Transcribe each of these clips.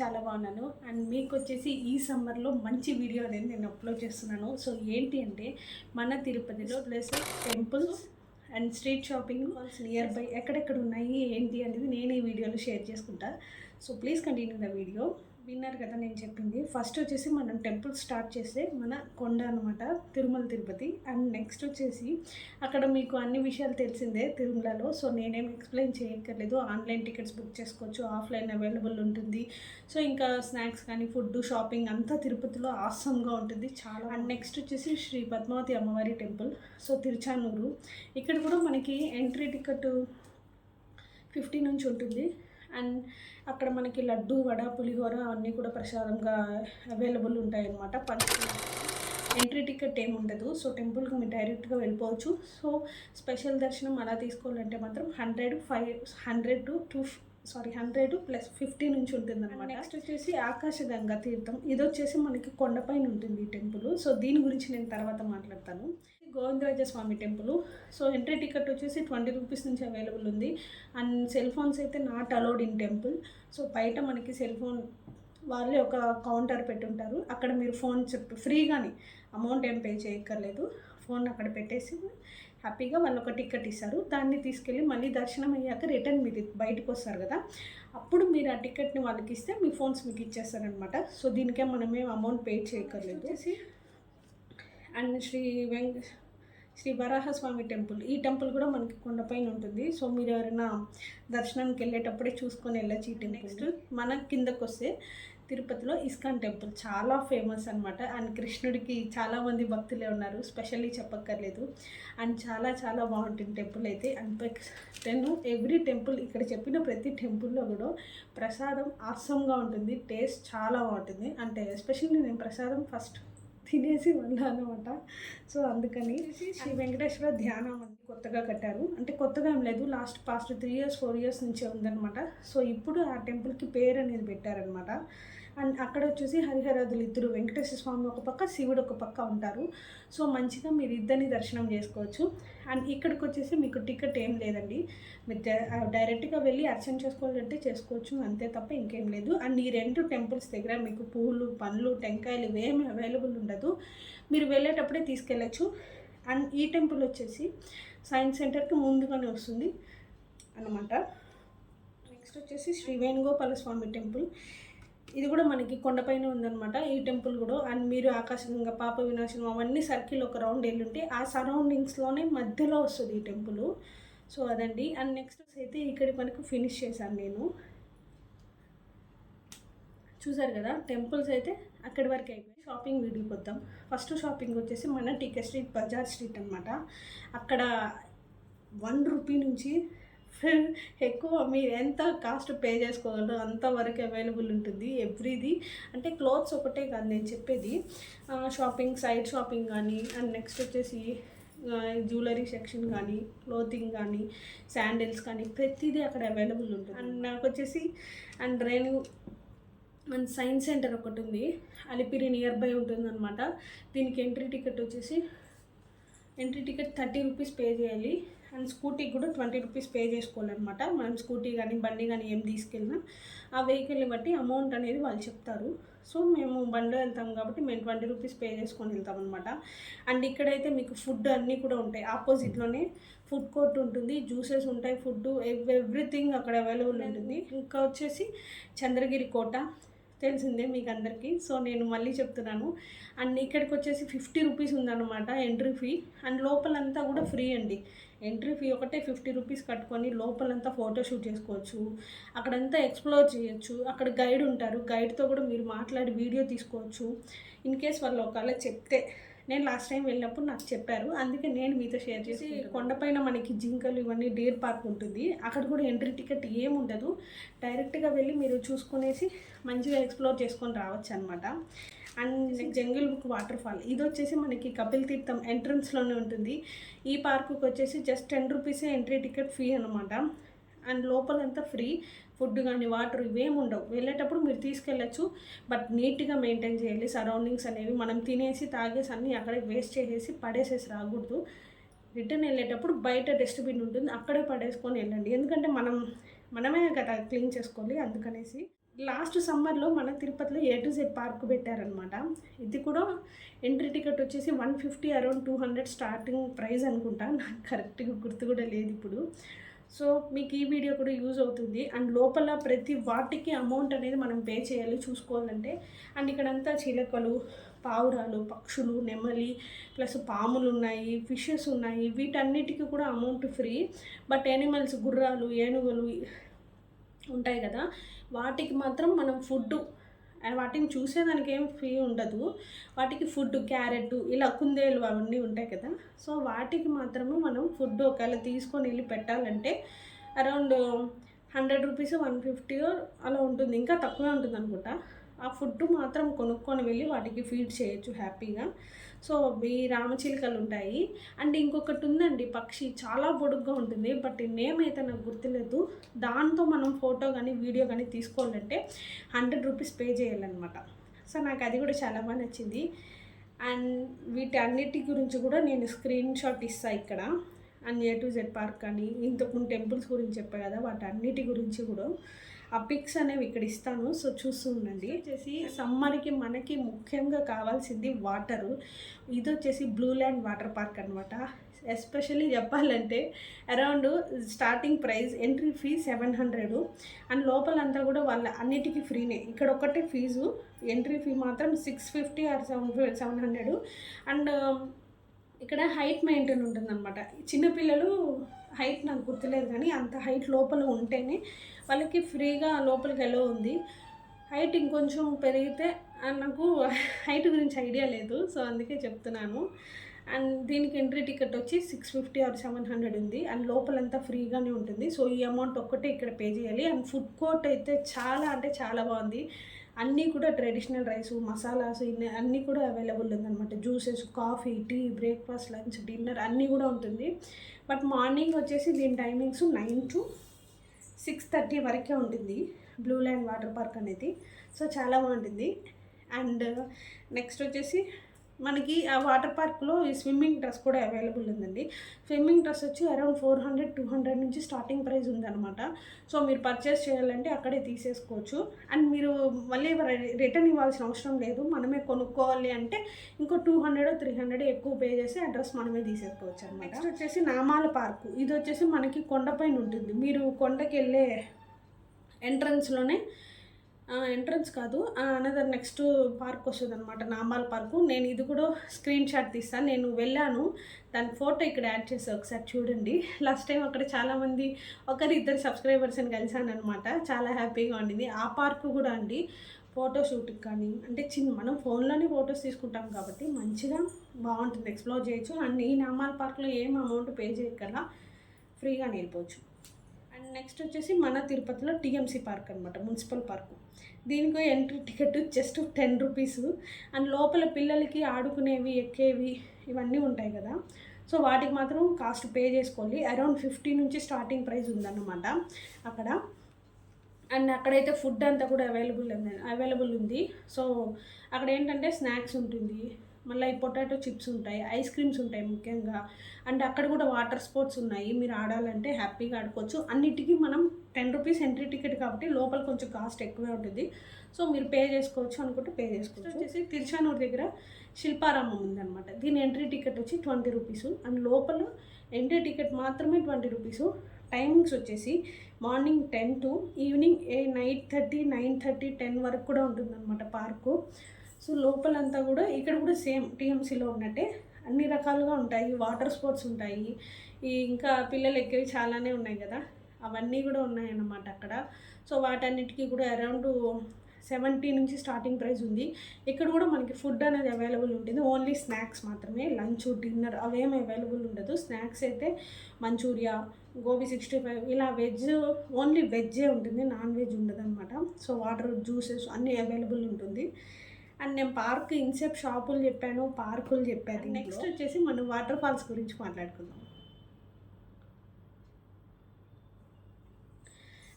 చాలా బాగున్నాను. అండ్ మీకు వచ్చేసి ఈ సమ్మర్లో మంచి వీడియో అనేది నేను అప్లోడ్ చేస్తున్నాను. సో ఏంటి అంటే మన తిరుపతిలో plus temples and street shopping near by ఎక్కడెక్కడ ఉన్నాయి ఏంటి అనేది నేను ఈ వీడియోలో షేర్ చేసుకుంటా. So please continue the video. విన్నారు కదా నేను చెప్పింది. ఫస్ట్ వచ్చేసి మనం టెంపుల్ స్టార్ట్ చేస్తే మన కొండ అనమాట, తిరుమల తిరుపతి. అండ్ నెక్స్ట్ వచ్చేసి అక్కడ మీకు అన్ని విషయాలు తెలిసిందే తిరుమలలో. సో నేనేం ఎక్స్ప్లెయిన్ చేయక్కర్లేదు. ఆన్లైన్ టికెట్స్ బుక్ చేసుకోవచ్చు, ఆఫ్లైన్ అవైలబుల్ ఉంటుంది. సో ఇంకా స్నాక్స్ కానీ ఫుడ్ షాపింగ్ అంతా తిరుపతిలో ఆసమ్గా ఉంటుంది చాలా. అండ్ నెక్స్ట్ వచ్చేసి శ్రీ పద్మావతి అమ్మవారి టెంపుల్, సో తిరుచానూరు. ఇక్కడ కూడా మనకి ఎంట్రీ టికెట్ 50 నుంచి ఉంటుంది. అండ్ అక్కడ మనకి లడ్డు వడ పులిహోర అన్నీ కూడా ప్రసాదంగా అవైలబుల్ ఉంటాయి అన్నమాట. ఎంట్రీ టికెట్ ఏమి ఉండదు. సో టెంపుల్కి మీరు డైరెక్ట్గా వెళ్ళిపోవచ్చు. సో స్పెషల్ దర్శనం అలా తీసుకోవాలంటే మాత్రం 100 ప్లస్ 50 నుంచి ఉంటుంది అనమాట. నెక్స్ట్ వచ్చేసి ఆకాశగంగా తీర్థం. ఇది వచ్చేసి మనకి కొండపైన ఉంటుంది ఈ టెంపుల్. సో దీని గురించి నేను తర్వాత మాట్లాడతాను. Govindarajaswamy temple. So entry ticket వచ్చేసి 20 రూపీస్ నుంచి అవైలబుల్ ఉంది. అండ్ సెల్ ఫోన్స్ అయితే not allowed in temple. So బయట మనకి సెల్ ఫోన్ వాళ్ళే ఒక కౌంటర్ పెట్టుంటారు. అక్కడ మీరు ఫోన్ ఫ్రీగానే, అమౌంట్ ఏం పే చేయక్కర్లేదు. ఫోన్ అక్కడ పెట్టేసి హ్యాపీగా వాళ్ళు ఒక టికెట్ ఇస్తారు. దాన్ని తీసుకెళ్ళి మళ్ళీ దర్శనం అయ్యాక రిటర్న్ మీరు బయటకు వస్తారు కదా, అప్పుడు మీరు ఆ టికెట్ని వాళ్ళకి ఇస్తే మీ ఫోన్స్ మీకు ఇచ్చేస్తారనమాట. సో దీనికే మనమేం అమౌంట్ పే చేయక్కర్లేదు. వచ్చేసి అండ్ శ్రీ వరాహస్వామి టెంపుల్. ఈ టెంపుల్ కూడా మనకి కొండపైన ఉంటుంది. సో మీరు ఎవరైనా దర్శనానికి వెళ్ళేటప్పుడే చూసుకొని వెళ్ళచ్చు ఈ టెంపుల్. నెక్స్ట్ మన కిందకు వస్తే తిరుపతిలో ఇస్కాన్ టెంపుల్ చాలా ఫేమస్ అనమాట. అండ్ కృష్ణుడికి చాలామంది భక్తులే ఉన్నారు, స్పెషల్లీ చెప్పక్కర్లేదు. అండ్ చాలా చాలా బాగుంటుంది టెంపుల్ అయితే. అండ్ నేను ఎవ్రీ టెంపుల్ ఇక్కడ చెప్పిన ప్రతి టెంపుల్లో కూడా ప్రసాదం ఆసంగా ఉంటుంది, టేస్ట్ చాలా బాగుంటుంది. అంటే ఎస్పెషల్లీ నేను ప్రసాదం ఫస్ట్ తినేసి వెళ్ళాలన్నమాట. సో అందుకని శ్రీ వెంకటేశ్వర ధ్యాన మందిర్ కొత్తగా కట్టారు. అంటే కొత్తగా ఏం లేదు, పాస్ట్ 3 years 4 years నుంచే ఉందన్నమాట. సో ఇప్పుడు ఆ టెంపుల్కి పేరు అనేది పెట్టారనమాట. అండ్ అక్కడ వచ్చేసి హరిహరాదులు ఇద్దరు, వెంకటేశ్వర స్వామి ఒక పక్క, శివుడు ఒక పక్క ఉంటారు. సో మంచిగా మీరు ఇద్దరిని దర్శనం చేసుకోవచ్చు. అండ్ ఇక్కడికి వచ్చేసి మీకు టికెట్ ఏం లేదండి, మీరు డైరెక్ట్గా వెళ్ళి అర్చన చేసుకోవాలంటే చేసుకోవచ్చు, అంతే తప్ప ఇంకేం లేదు. అండ్ ఈ 2 టెంపుల్స్ దగ్గర మీకు పూలు పండ్లు టెంకాయలు ఇవేమి అవైలబుల్ ఉండదు, మీరు వెళ్ళేటప్పుడే తీసుకెళ్ళచ్చు. అండ్ ఈ టెంపుల్ వచ్చేసి సైన్స్ సెంటర్కి ముందుగానే వస్తుంది అన్నమాట. నెక్స్ట్ వచ్చేసి శ్రీ వేణుగోపాల స్వామి టెంపుల్. ఇది కూడా మనకి కొండపైన ఉందన్నమాట ఈ టెంపుల్ కూడా. అండ్ మీరు ఆకాశగంగా, పాప వినాశనం అవన్నీ సర్కిల్ ఒక రౌండ్ వెళ్ళుంటే ఆ సరౌండింగ్స్లోనే మధ్యలో వస్తుంది ఈ టెంపుల్. సో అదండి. అండ్ నెక్స్ట్ అయితే ఇక్కడికి మనకు ఫినిష్ చేశాను నేను. చూసారు కదా టెంపుల్స్ అయితే అక్కడి వరకు అయిపోయి. షాపింగ్ వీడియోకి వద్దాం. ఫస్ట్ షాపింగ్ వచ్చేసి మన టీకే స్ట్రీట్, బజార్ స్ట్రీట్ అనమాట. అక్కడ 1 రూపీ నుంచి ఎక్కువ మీరు ఎంత కాస్ట్ పే చేసుకోగలరో అంతవరకు అవైలబుల్ ఉంటుంది ఎవ్రీది. అంటే క్లోత్స్ ఒకటే కాదు నేను చెప్పేది, షాపింగ్, సైడ్ షాపింగ్ కానీ, అండ్ నెక్స్ట్ వచ్చేసి జ్యువెలరీ సెక్షన్ కానీ, క్లోతింగ్ కానీ, శాండిల్స్ కానీ ప్రతిదీ అక్కడ అవైలబుల్ ఉంటుంది. అండ్ నాకు వచ్చేసి అండ్ సైన్స్ సెంటర్ ఒకటి ఉంది, అలిపిరి నియర్ బై ఉంటుంది అనమాట. దీనికి ఎంట్రీ టికెట్ 30 రూపీస్ పే చేయాలి. అండ్ స్కూటీకి కూడా 20 రూపీస్ పే చేసుకోవాలన్నమాట. మనం స్కూటీ కానీ బండి కానీ ఏం తీసుకెళ్ళినా ఆ వెహికల్ని బట్టి అమౌంట్ అనేది వాళ్ళు చెప్తారు. సో మేము బండిలో వెళ్తాం కాబట్టి మేము 20 రూపీస్ పే చేసుకొని వెళ్తాం అనమాట. అండ్ ఇక్కడైతే మీకు ఫుడ్ అన్నీ కూడా ఉంటాయి. ఆపోజిట్లోనే ఫుడ్ కోర్ట్ ఉంటుంది, జ్యూసెస్ ఉంటాయి, ఫుడ్ ఎవ్రీథింగ్ అక్కడ అవైలబుల్ ఉంటుంది. ఇంకా వచ్చేసి చంద్రగిరి కోట తెలిసిందే మీకు అందరికీ. సో నేను మళ్ళీ చెప్తున్నాను. అండ్ ఇక్కడికి వచ్చేసి 50 రూపీస్ ఉందన్నమాట ఎంట్రీ ఫీ. అండ్ లోపలంతా కూడా ఫ్రీ అండి. ఎంట్రీ ఫీ ఒకటే 50 రూపీస్ కట్టుకొని లోపలంతా ఫోటోషూట్ చేసుకోవచ్చు, అక్కడంతా ఎక్స్ప్లోర్ చేయొచ్చు. అక్కడ గైడ్ ఉంటారు, గైడ్తో కూడా మీరు మాట్లాడి వీడియో తీసుకోవచ్చు. ఇన్ కేస్ వాళ్ళు ఒకవేళ చెప్తే, నేను లాస్ట్ టైం వెళ్ళినప్పుడు నాకు చెప్పారు, అందుకే నేను మీతో షేర్ చేసి. కొండపైన మనకి జింకలు ఇవన్నీ డీర్ పార్క్ ఉంటుంది, అక్కడ కూడా ఎంట్రీ టికెట్ ఏముండదు, డైరెక్ట్గా వెళ్ళి మీరు చూసుకునేసి మంచిగా ఎక్స్ప్లోర్ చేసుకొని రావచ్చు అనమాట. And jungle book water fall, ఇది వచ్చేసి మనకి కపిల్ తీర్థం ఎంట్రన్స్లోనే ఉంటుంది. ఈ పార్కుకి వచ్చేసి జస్ట్ 10 రూపీసే ఎంట్రీ టికెట్ ఫీ అనమాట. అండ్ లోపలంతా ఫ్రీ, ఫుడ్ కానీ వాటర్ ఇవేమి ఉండవు. వెళ్ళేటప్పుడు మీరు తీసుకెళ్ళచ్చు, బట్ నీట్గా మెయింటైన్ చేయాలి. సరౌండింగ్స్ అనేవి మనం తినేసి తాగేసి అన్నీ అక్కడే వేస్ట్ చేసేసి పడేసేసి రాకూడదు. రిటర్న్ వెళ్ళేటప్పుడు బయట డస్ట్బిన్ ఉంటుంది, అక్కడే పడేసుకొని వెళ్ళండి. ఎందుకంటే మనమే కదా క్లీన్ చేసుకోవాలి, అందుకనేసి. లాస్ట్ సమ్మర్లో మన తిరుపతిలో A to Z పార్క్ పెట్టారనమాట. ఇది కూడా ఎంట్రీ టికెట్ వచ్చేసి 150 అరౌండ్ 200 స్టార్టింగ్ ప్రైస్ అనుకుంటా, నాకు కరెక్ట్గా గుర్తు కూడా లేదు ఇప్పుడు. సో మీకు ఈ వీడియో కూడా యూజ్ అవుతుంది. అండ్ లోపల ప్రతి వాటికి అమౌంట్ అనేది మనం పే చేయాలి చూసుకోవాలంటే. అండ్ ఇక్కడంతా చిలకలు, పావురాలు, పక్షులు, నెమలి, ప్లస్ పాములు ఉన్నాయి, ఫిషెస్ ఉన్నాయి. వీటన్నిటికీ కూడా అమౌంట్ ఫ్రీ. బట్ యానిమల్స్, గుర్రాలు, ఏనుగులు ఉంటాయి కదా, వాటికి మాత్రం మనం ఫుడ్డు, వాటిని చూసేదానికి ఏం ఫీ ఉండదు. వాటికి ఫుడ్, క్యారెట్, ఇలా కుందేలు అవన్నీ ఉంటాయి కదా, సో వాటికి మాత్రమే మనం ఫుడ్ ఒకవేళ తీసుకొని వెళ్ళి పెట్టాలంటే అరౌండ్ 100 రూపీస్, 150 అలా ఉంటుంది, ఇంకా తక్కువే ఉంటుంది అనుకుంటా. ఆ ఫుడ్ మాత్రం కొనుక్కొని వెళ్ళి వాటికి ఫీడ్ చేయొచ్చు హ్యాపీగా. సో ఈ రామచిలుకలు ఉంటాయి. అండ్ ఇంకొకటి ఉందండి పక్షి, చాలా పొడుగ్గా ఉంటుంది, బట్ నేమ్ అయితే నాకు గుర్తులేదు. దాంతో మనం ఫోటో కానీ వీడియో కానీ తీసుకోవాలంటే 100 రూపీస్ పే చేయాలన్నమాట. సో నాకు అది కూడా చాలా బాగా నచ్చింది. అండ్ వీటి అన్నిటి గురించి కూడా నేను స్క్రీన్ షాట్ ఇస్తాను ఇక్కడ. And A to Z park కానీ ఇంతకుముందు టెంపుల్స్ గురించి చెప్పా కదా, వాటి అన్నిటి గురించి కూడా ఆ పిక్స్ అనేవి ఇక్కడ ఇస్తాను. సో చూస్తూ ఉండండి. వచ్చేసి సమ్మర్కి మనకి ముఖ్యంగా కావాల్సింది వాటరు. ఇది వచ్చేసి బ్లూ ల్యాండ్ వాటర్ పార్క్ అనమాట. ఎస్పెషల్లీ చెప్పాలంటే around starting price entry fee 700. And లోపలంతా కూడా వాళ్ళ అన్నిటికీ ఫ్రీనే. ఇక్కడ ఒకటే ఫీజు, ఎంట్రీ ఫీ మాత్రం 650 ఆర్ 700. అండ్ ఇక్కడ హైట్ మెయింటైన్ ఉంటుందన్నమాట. చిన్నపిల్లలు హైట్ నాకు గుర్తులేదు కానీ అంత హైట్ లోపల ఉంటేనే వాళ్ళకి ఫ్రీగా లోపలికి ఎలా ఉంది. హైట్ ఇంకొంచెం పెరిగితే నాకు హైట్ గురించి ఐడియా లేదు, సో అందుకే చెప్తున్నాను. అండ్ దీనికి ఎంట్రీ టికెట్ వచ్చి 650 ఆర్ 700 ఉంది. అండ్ లోపలంతా ఫ్రీగానే ఉంటుంది. సో ఈ అమౌంట్ ఒక్కటే ఇక్కడ పే చేయాలి. అండ్ ఫుడ్ కోర్ట్ అయితే చాలా అంటే చాలా బాగుంది. అన్నీ కూడా ట్రెడిషనల్ రైస్, మసాలాస్ అన్నీ కూడా అవైలబుల్ ఉందన్నమాట. Juices, coffee, tea, breakfast, lunch, dinner అన్నీ కూడా ఉంటుంది. బట్ మార్నింగ్ వచ్చేసి దీని టైమింగ్స్ 9 to 6:30 వరకే ఉంటుంది బ్లూ ల్యాండ్ వాటర్ పార్క్ అనేది. సో చాలా బాగుంటుంది. అండ్ నెక్స్ట్ వచ్చేసి మనకి ఆ వాటర్ పార్క్లో ఈ స్విమ్మింగ్ డ్రెస్ కూడా అవైలబుల్ ఉందండి. స్విమ్మింగ్ డ్రెస్ వచ్చి అరౌండ్ 400-200 నుంచి స్టార్టింగ్ ప్రైస్ ఉందన్నమాట. సో మీరు పర్చేస్ చేయాలంటే అక్కడే తీసేసుకోవచ్చు. అండ్ మీరు మళ్ళీ రిటర్న్ ఇవ్వాల్సిన అవసరం లేదు. మనమే కొనుక్కోవాలి అంటే ఇంకో 200-300 ఎక్కువ పే చేసి ఆ డ్రెస్ మనమే తీసేసుకోవచ్చు అనమాట. నెక్స్ట్ వచ్చేసి నామాల పార్కు. ఇది వచ్చేసి మనకి కొండపైన ఉంటుంది. మీరు కొండకి వెళ్ళే ఎంట్రన్స్లోనే, ఎంట్రన్స్ కాదు, అనదర్ నెక్స్ట్ పార్క్ వస్తుంది అనమాట, నామాల పార్కు. నేను ఇది కూడా స్క్రీన్ షాట్ తీస్తాను. నేను వెళ్ళాను, దాని ఫోటో ఇక్కడ యాడ్ చేసి ఒకసారి చూడండి. లాస్ట్ టైం అక్కడ చాలామంది, 1-2 సబ్స్క్రైబర్స్ని కలిసాను అనమాట. చాలా హ్యాపీగా ఉండింది. ఆ పార్కు కూడా అండి ఫోటోషూట్కి కానీ, అంటే మనం ఫోన్లోనే ఫొటోస్ తీసుకుంటాం కాబట్టి మంచిగా బాగుంటుంది, ఎక్స్ప్లోర్ చేయొచ్చు. అండ్ ఈ నామాల పార్క్లో ఏం అమౌంట్ పే చేయకుండా ఫ్రీగా వెళ్ళిపోవచ్చు. అండ్ నెక్స్ట్ వచ్చేసి మన తిరుపతిలో TMC పార్క్ అనమాట, మున్సిపల్ పార్కు. దీనికి entry ticket just 10 rupees. And లోపల పిల్లలకి ఆడుకునేవి, ఎక్కేవి ఇవన్నీ ఉంటాయి కదా, సో వాటికి మాత్రం కాస్ట్ పే చేసుకోవాలి. అరౌండ్ 50 నుంచి స్టార్టింగ్ ప్రైస్ ఉందన్నమాట అక్కడ. అండ్ అక్కడైతే ఫుడ్ అంతా కూడా అవైలబుల్ ఉంది. సో అక్కడ ఏంటంటే స్నాక్స్ ఉంటుంది, మళ్ళీ ఈ పొటాటో చిప్స్ ఉంటాయి, ఐస్ క్రీమ్స్ ఉంటాయి ముఖ్యంగా. అండ్ అక్కడ కూడా వాటర్ స్పోర్ట్స్ ఉన్నాయి, మీరు ఆడాలంటే హ్యాపీగా ఆడుకోవచ్చు. అన్నిటికీ మనం 10 రూపీస్ ఎంట్రీ టికెట్ కాబట్టి లోపల కొంచెం కాస్ట్ ఎక్కువే ఉంటుంది. సో మీరు పే చేసుకోవచ్చు అనుకుంటే పే చేసుకోవచ్చు. వచ్చేసి తిరుచానూరు దగ్గర శిల్పారామం ఉందన్నమాట. దీని ఎంట్రీ టికెట్ వచ్చి 20 రూపీస్. అండ్ లోపల ఎంట్రీ టికెట్ మాత్రమే 20 రూపీస్. టైమింగ్స్ వచ్చేసి మార్నింగ్ 10 to ఈవినింగ్ 8:30, 9:30, 10 వరకు కూడా ఉంటుందన్నమాట పార్కు. సో లోపలంతా కూడా ఇక్కడ కూడా సేమ్ TMCలో ఉన్నట్టే అన్ని రకాలుగా ఉంటాయి. వాటర్ స్పోర్ట్స్ ఉంటాయి, ఇంకా పిల్లలు ఎక్కేవి చాలానే ఉన్నాయి కదా, అవన్నీ కూడా ఉన్నాయన్నమాట అక్కడ. సో వాటన్నిటికీ కూడా అరౌండ్ 70 నుంచి స్టార్టింగ్ ప్రైస్ ఉంది. ఇక్కడ కూడా మనకి ఫుడ్ అనేది అవైలబుల్ ఉంటుంది, ఓన్లీ స్నాక్స్ మాత్రమే. లంచ్, డిన్నర్ అవేమీ అవైలబుల్ ఉండదు. స్నాక్స్ అయితే మంచూరియా, గోబీ 65 ఇలా వెజ్, ఓన్లీ వెజ్జే ఉంటుంది, నాన్ వెజ్ ఉండదు అనమాట. సో వాటర్, జ్యూసెస్ అన్నీ అవైలబుల్ ఉంటుంది. అండ్ నేను పార్క్ ఇన్సెప్ షాపులు చెప్పాను, పార్కులు చెప్పాను. నెక్స్ట్ వచ్చేసి మనం వాటర్ ఫాల్స్ గురించి మాట్లాడుకుందాం.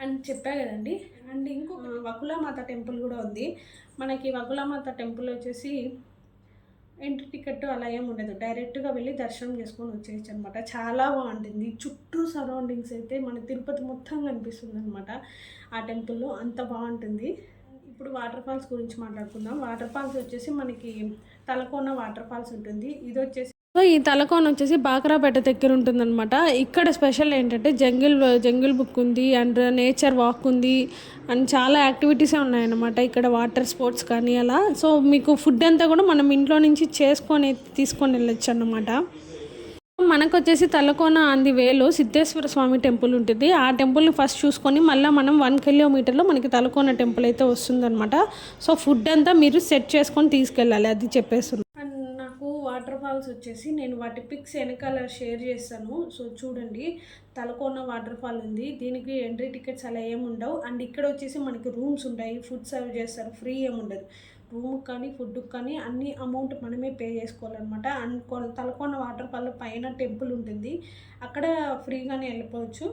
అండ్ చెప్పా కదండి. అండ్ ఇంకొక వకులామాత టెంపుల్ కూడా ఉంది మనకి. వకులామాత టెంపుల్ వచ్చేసి ఎంట్రీ టికెట్ అలా ఏమి ఉండదు, డైరెక్ట్గా వెళ్ళి దర్శనం చేసుకొని వచ్చేయచ్చు అనమాట. చాలా బాగుంటుంది. చుట్టూ సరౌండింగ్స్ అయితే మన తిరుపతి మొత్తం కనిపిస్తుంది అనమాట ఆ టెంపుల్లో, అంత బాగుంటుంది. ఇప్పుడు వాటర్ ఫాల్స్ గురించి మాట్లాడుకుందాం. వాటర్ ఫాల్స్ వచ్చేసి మనకి తలకోన వాటర్ ఫాల్స్ ఉంటుంది. ఇది వచ్చేసి సో ఈ తలకోన వచ్చేసి బాక్రాపేట దగ్గర ఉంటుందన్నమాట. ఇక్కడ స్పెషల్ ఏంటంటే జంగిల్ బుక్ ఉంది అండ్ నేచర్ వాక్ ఉంది అండ్ చాలా యాక్టివిటీసే ఉన్నాయన్నమాట ఇక్కడ, వాటర్ స్పోర్ట్స్ కానీ అలా. సో మీకు ఫుడ్ అంతా కూడా మనం ఇంట్లో నుంచి తీసుకొని వెళ్ళొచ్చు అన్నమాట. మనకు వచ్చేసి తలకోన ఆన్ ది వేలో సిద్ధేశ్వర స్వామి టెంపుల్ ఉంటుంది. ఆ టెంపుల్ని ఫస్ట్ చూసుకొని మళ్ళీ మనం 1 కిలోమీటర్లో మనకి తలకోన టెంపుల్ అయితే వస్తుందన్నమాట. సో ఫుడ్ అంతా మీరు సెట్ చేసుకొని తీసుకెళ్ళాలి, అది చెప్పేస్తున్నాను. అండ్ నాకు వాటర్ ఫాల్స్ వచ్చేసి నేను వాటి పిక్స్ వెనకాల షేర్ చేస్తాను. సో చూడండి, తలకోన వాటర్ ఫాల్ ఉంది. దీనికి ఎంట్రీ టికెట్స్ అలా ఏమి ఉండవు. అండ్ ఇక్కడ వచ్చేసి మనకి రూమ్స్ ఉంటాయి, ఫుడ్ సర్వ్ చేస్తారు, ఫ్రీ ఏమి ఉండదు. రూమ్కి కానీ ఫుడ్కి కానీ అన్ని అమౌంట్ మనమే పే చేసుకోవాలన్నమాట. అండ్ తలకోన వాటర్ ఫాల్ పైన టెంపుల్ ఉంటుంది, అక్కడ ఫ్రీగానే వెళ్ళిపోవచ్చు,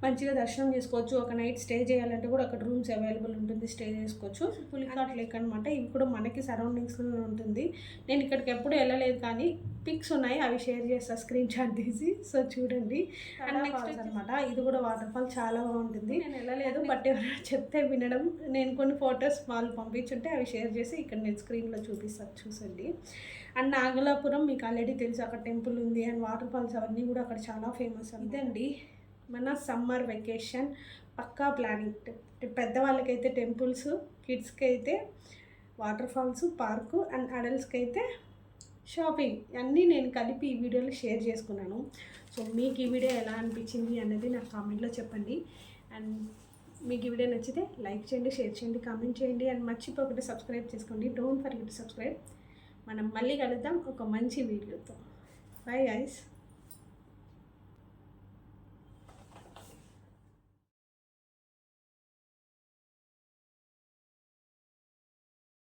మంచిగా దర్శనం చేసుకోవచ్చు. ఒక నైట్ స్టే చేయాలంటే కూడా అక్కడ రూమ్స్ అవైలబుల్ ఉంటుంది, స్టే చేసుకోవచ్చు. పులికాట్ లేక్ అనమాట, ఇవి కూడా మనకి సరౌండింగ్స్లో ఉంటుంది. నేను ఇక్కడికి ఎప్పుడు వెళ్ళలేదు కానీ పిక్స్ ఉన్నాయి, అవి షేర్ చేస్తాను స్క్రీన్ షాట్ తీసి. సో చూడండి. అండ్ నెక్స్ట్ అనమాట, ఇది కూడా వాటర్ ఫాల్ చాలా బాగుంటుంది. నేను వెళ్ళలేదు, బట్ ఎవరైనా చెప్తే వినడం, నేను కొన్ని ఫొటోస్ వాళ్ళు పంపించుంటే అవి షేర్ చేసి ఇక్కడ నేను స్క్రీన్లో చూపిస్తాను, చూసండి. అండ్ నాగలాపురం మీకు ఆల్రెడీ తెలుసు, అక్కడ టెంపుల్ ఉంది అండ్ వాటర్ ఫాల్స్ అవన్నీ కూడా అక్కడ చాలా ఫేమస్. ఇదండి మన సమ్మర్ వెకేషన్ పక్కా ప్లానింగ్. పెద్దవాళ్ళకైతే టెంపుల్స్, కిడ్స్కి అయితే వాటర్ ఫాల్స్, పార్కు అండ్ అడల్ట్స్కి అయితే షాపింగ్, అన్నీ నేను కలిపి ఈ వీడియోలో షేర్ చేసుకున్నాను. సో మీకు ఈ వీడియో ఎలా అనిపించింది అన్నది నాకు కామెంట్లో చెప్పండి. అండ్ మీకు ఈ వీడియో నచ్చితే లైక్ చేయండి, షేర్ చేయండి, కామెంట్ చేయండి అండ్ మర్చిపోకుండా సబ్స్క్రైబ్ చేసుకోండి. Don't forget to subscribe. మనం మళ్ళీ కలుద్దాం ఒక మంచి వీడియోతో. Bye guys.